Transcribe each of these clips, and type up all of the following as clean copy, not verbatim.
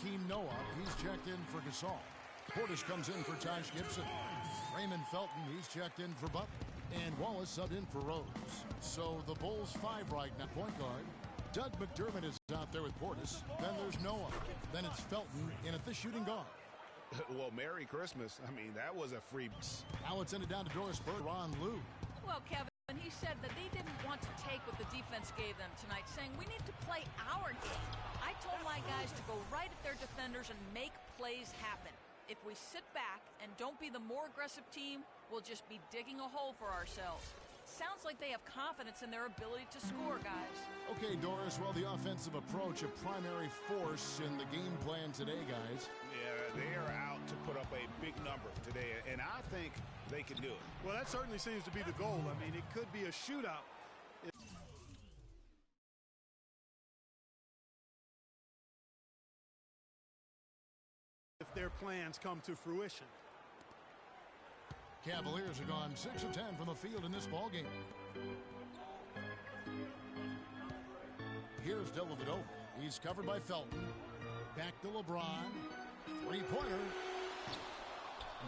Joakim Noah, he's checked in for Gasol. Portis comes in for Taj Gibson. Raymond Felton, he's checked in for Butler. And Wallace subbed in for Rose. So the Bulls 5 right now, point guard. Doug McDermott is out there with Portis. Then there's Noah. Then it's Felton in at the shooting guard. Well, Merry Christmas. I mean, that was a free. Now it's ended down to Doris Burke, Ron Lou. Well, Kevin, he said that they didn't want to take what the defense gave them tonight, saying we need to play our game. I told my guys to go right at their defenders and make plays happen. If we sit back and don't be the more aggressive team, we'll just be digging a hole for ourselves. Sounds like they have confidence in their ability to score, guys. Okay, Doris, well, the offensive approach, a primary force in the game plan today, guys. Yeah, they are out to put up a big number today, and I think they can do it. Well, that certainly seems to be the goal. I mean, it could be a shootout. If their plans come to fruition. Cavaliers have gone 6 of 10 from the field in this ballgame. Here's Dellavedova. He's covered by Felton. Back to LeBron. Three-pointer.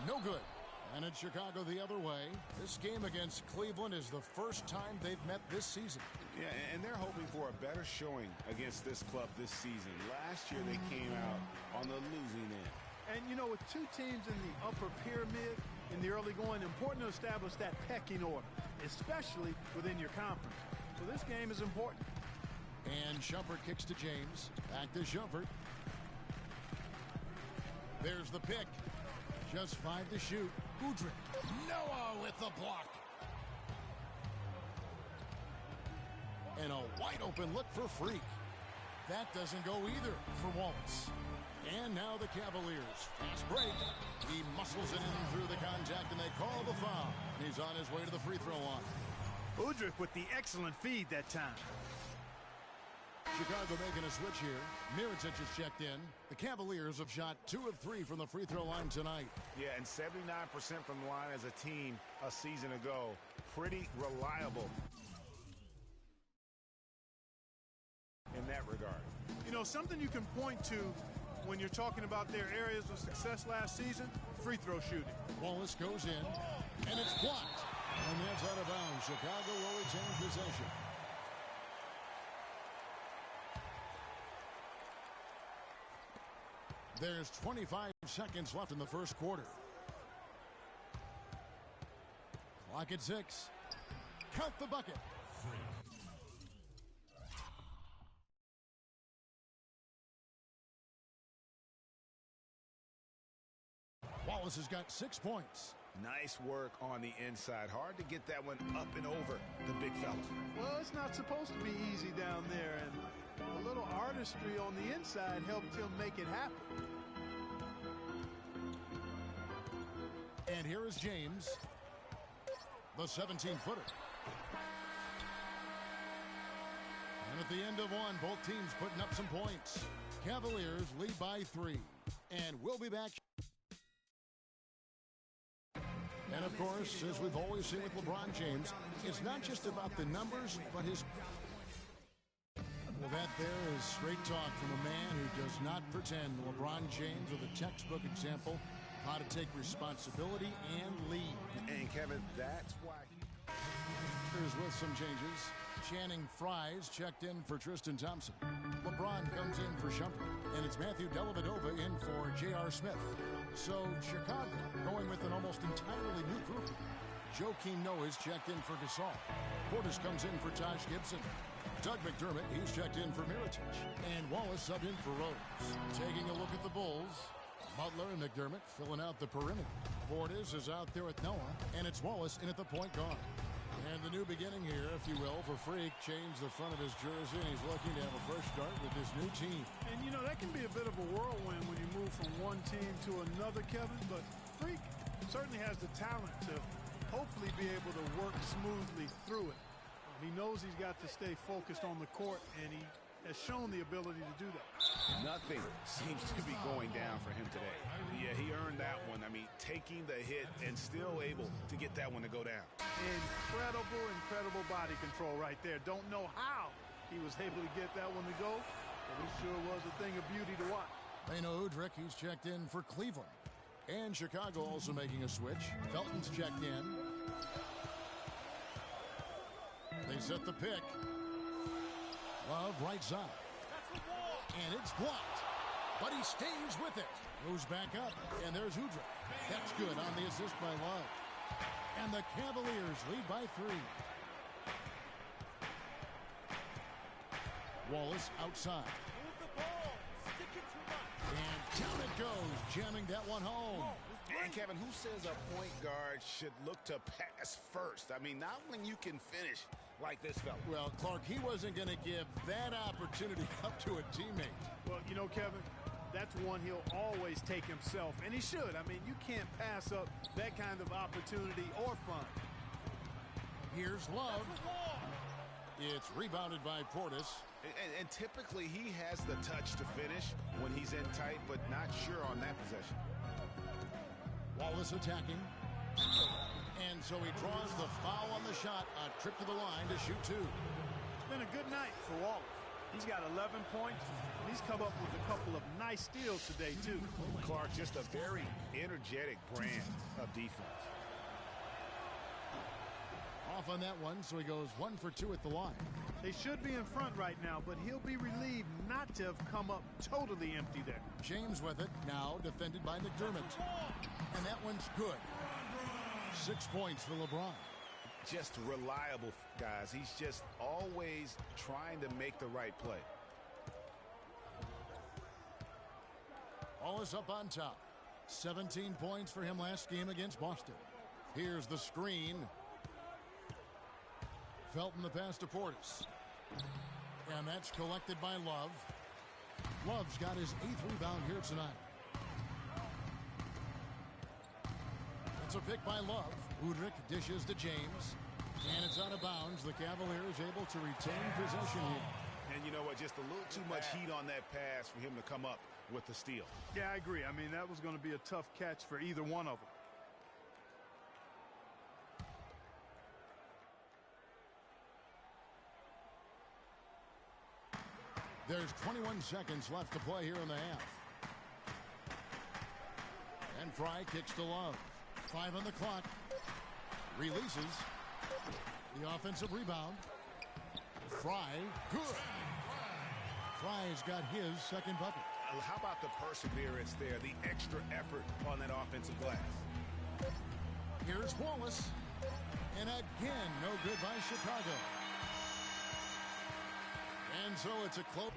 No good. And it's Chicago the other way. This game against Cleveland is the first time they've met this season. Yeah, and they're hoping for a better showing against this club this season. Last year they came out on the losing end. And, you know, with two teams in the upper pyramid in the early going, important to establish that pecking order, especially within your conference. So this game is important. And Shumpert kicks to James. Back to Shumpert. There's the pick. Just 5 to shoot. Udrih. Noah with the block. And a wide open look for Freak. That doesn't go either for Wallace. And now the Cavaliers. Fast break. He muscles it in through the contact, and they call the foul. He's on his way to the free throw line. Udrih with the excellent feed that time. Chicago making a switch here. Mirotic is checked in. The Cavaliers have shot 2 of 3 from the free throw line tonight. Yeah, and 79% from the line as a team a season ago. Pretty reliable in that regard. You know, something you can point to when you're talking about their areas of success last season, free throw shooting. Wallace goes in, and it's blocked. And that's out of bounds. Chicago will retain possession. There's 25 seconds left in the first quarter. Clock at 6. Count the bucket. Wallace has got 6 points. Nice work on the inside. Hard to get that one up and over the big fella. Well, it's not supposed to be easy down there, and a little artistry on the inside helped him make it happen. And here is James, the 17-footer. And at the end of one, both teams putting up some points. Cavaliers lead by 3. And we'll be back. And, of course, as we've always seen with LeBron James, it's not just about the numbers, but his... Well, that there is straight talk from a man who does not pretend. LeBron James with a textbook example of how to take responsibility and lead. And, Kevin, that's why... Here's with some changes. Channing Fries checked in for Tristan Thompson. LeBron comes in for Shumpert. And it's Matthew Dellavedova in for J.R. Smith. So Chicago going with an almost entirely new group. Joakim Noah is checked in for Gasol. Portis comes in for Taj Gibson. Doug McDermott, he's checked in for Mirotic. And Wallace subbed in for Rose. Taking a look at the Bulls. Butler and McDermott filling out the perimeter. Portis is out there with Noah. And it's Wallace in at the point guard. And the new beginning here, if you will, for Freak. Changed the front of his jersey, and he's looking to have a fresh start with this new team. And, you know, that can be a bit of a whirlwind when you move from one team to another, Kevin. But Freak certainly has the talent to hopefully be able to work smoothly through it. He knows he's got to stay focused on the court, and he has shown the ability to do that. Nothing seems to be going down for him today. Yeah, he earned that one. I mean, taking the hit and still able to get that one to go down. Incredible body control right there. Don't know how he was able to get that one to go, but it sure was a thing of beauty to watch. They know Udrich. He's checked in for Cleveland. And Chicago also making a switch. Felton's checked in. They set the pick. Love right side. And it's blocked. But he stays with it. Goes back up. And there's Udrich. That's good on the assist by Love. And the Cavaliers lead by 3. Wallace outside. And down it goes, jamming that one home. And Kevin, who says a point guard should look to pass first? I mean, not when you can finish like this fella. Well, Clark, he wasn't going to give that opportunity up to a teammate. Well, you know, Kevin, that's one he'll always take himself, and he should. I mean, you can't pass up that kind of opportunity or fun. Here's Love. It's rebounded by Portis. And typically he has the touch to finish when he's in tight, but not sure on that possession. Wallace attacking. And so he draws the foul on the shot. A trip to the line to shoot 2. It's been a good night for Wallace. He's got 11 points, and he's come up with a couple of nice steals today, too. Clark, just a very energetic brand of defense. Off on that one, so he goes 1 for 2 at the line. They should be in front right now, but he'll be relieved not to have come up totally empty there. James with it, now defended by McDermott. And that one's good. 6 points for LeBron. Just reliable, guys. He's just always trying to make the right play. Wallace up on top. 17 points for him last game against Boston. Here's the screen. Felton the pass to Portis. And that's collected by Love. Love's got his 8th rebound here tonight. It's a pick by Love. Udrich dishes to James. And it's out of bounds. The Cavaliers able to retain possession here. And you know what? Just a little too much heat on that pass for him to come up with the steal. Yeah, I agree. I mean, that was going to be a tough catch for either one of them. There's 21 seconds left to play here in the half. And Fry kicks to Love. 5 on the clock. Releases. The offensive rebound. Fry, good. Fry's got his second bucket. How about the perseverance there, the extra effort on that offensive glass? Here's Wallace. And again, no good by Chicago. And so it's a close.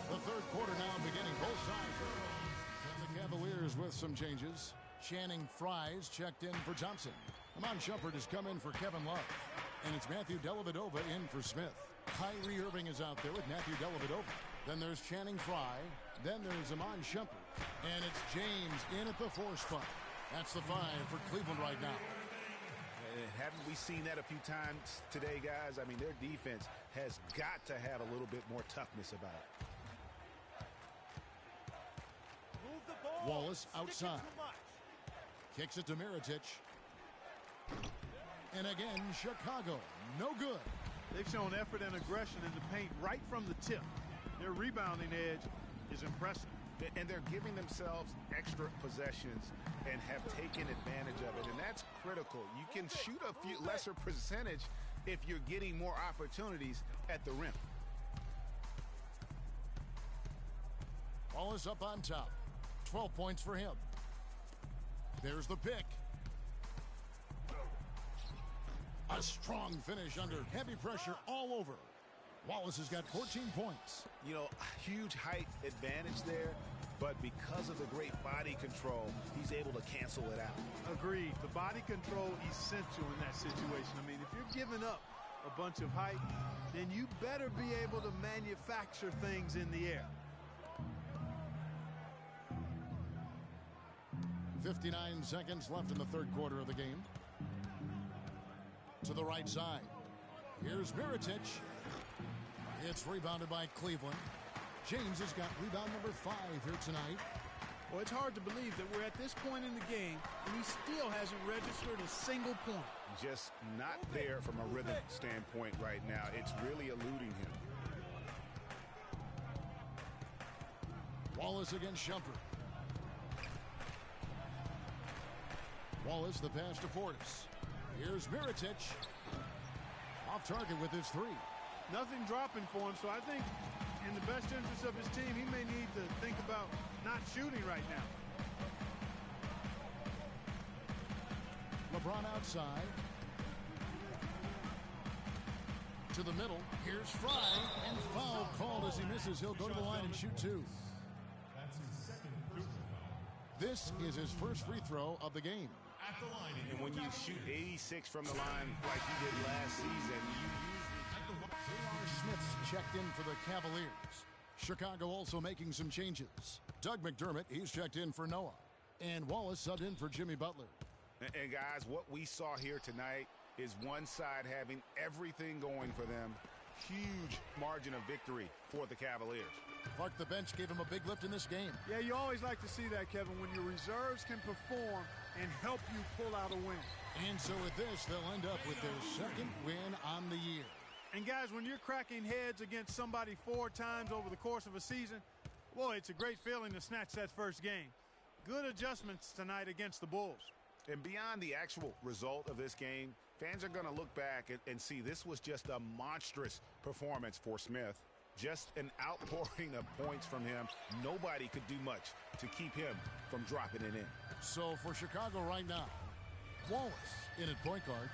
The third quarter now beginning, both sides. And the Cavaliers with some changes. Channing Fries checked in for Thompson. Amon Shumpert has come in for Kevin Love. And it's Matthew Dellavedova in for Smith. Kyrie Irving is out there with Matthew Dellavedova. Then there's Channing Frye. Then there's Amon Shumpert. And it's James in at the 4 spot. That's the 5 for Cleveland right now. Haven't we seen that a few times today, guys? I mean, their defense has got to have a little bit more toughness about it. Wallace outside. Kicks it to Mirotic. And again, Chicago. No good. They've shown effort and aggression in the paint right from the tip. Their rebounding edge is impressive. And they're giving themselves extra possessions and have taken advantage of it. And that's critical. You can shoot a few lesser percentage if you're getting more opportunities at the rim. Wallace up on top. 12 points for him. There's the pick. A strong finish under heavy pressure all over. Wallace has got 14 points. You know, huge height advantage there, but because of the great body control, he's able to cancel it out. Agreed. The body control essential in that situation. I mean, if you're giving up a bunch of height, then you better be able to manufacture things in the air. 59 seconds left in the third quarter of the game. To the right side. Here's Mirotic. It's rebounded by Cleveland. James has got rebound number 5 here tonight. Well, it's hard to believe that we're at this point in the game and he still hasn't registered a single point. Just not there from a rhythm standpoint right now. It's really eluding him. Wallace against Shumpert. Wallace the pass to Portis. Here's Mirotic. Off target with his 3. Nothing dropping for him, so I think in the best interest of his team, he may need to think about not shooting right now. LeBron outside. To the middle. Here's Fry. And foul called as he misses. He'll go to the line and shoot 2. That's his second personal foul. This is his first free throw of the game. At the line. And when you shoot 86 from the line like he did last season, you usually... J.R. Smith's checked in for the Cavaliers. Chicago also making some changes. Doug McDermott, he's checked in for Noah. And Wallace subbed in for Jimmy Butler. And guys, what we saw here tonight is one side having everything going for them. Huge margin of victory for the Cavaliers. Clark, the bench, gave him a big lift in this game. Yeah, you always like to see that, Kevin, when your reserves can perform and help you pull out a win. And so with this, they'll end up with their second win on the year. And guys, when you're cracking heads against somebody 4 times over the course of a season, boy, it's a great feeling to snatch that first game. Good adjustments tonight against the Bulls. And beyond the actual result of this game, fans are going to look back and see this was just a monstrous performance for Smith. Just an outpouring of points from him. Nobody could do much to keep him from dropping it in. So for Chicago right now, Wallace in at point guard.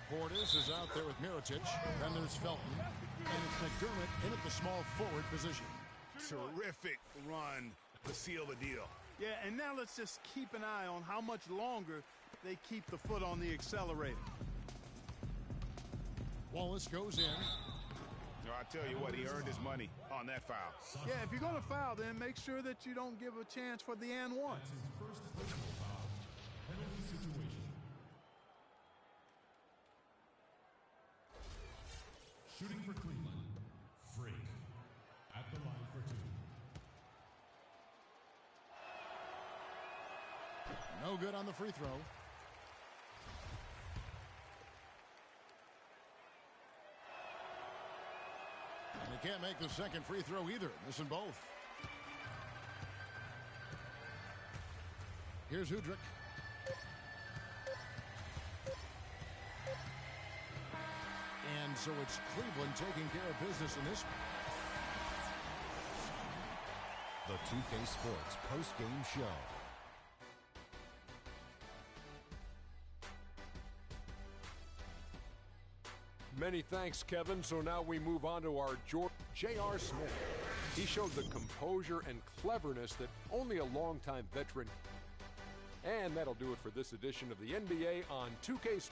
Portis is out there with Mirotic. Then there's Felton. And it's McDermott in at the small forward position. Terrific run to seal the deal. Yeah, and now let's just keep an eye on how much longer they keep the foot on the accelerator. Wallace goes in. I tell you what, he earned his money on that foul. Yeah, if you're going to foul, then make sure that you don't give a chance for the and one. That's his first personal foul. Penalty situation. Shooting for Cleveland. Freak. At the line for 2. No good on the free throw. And he can't make the second free throw either. Missing both. Here's Hudrick. And so it's Cleveland taking care of business in this one. The 2K Sports post-game show. Many thanks, Kevin. So now we move on to our J.R. Smith. He showed the composure and cleverness that only a longtime veteran. And that'll do it for this edition of the NBA on 2K Sports.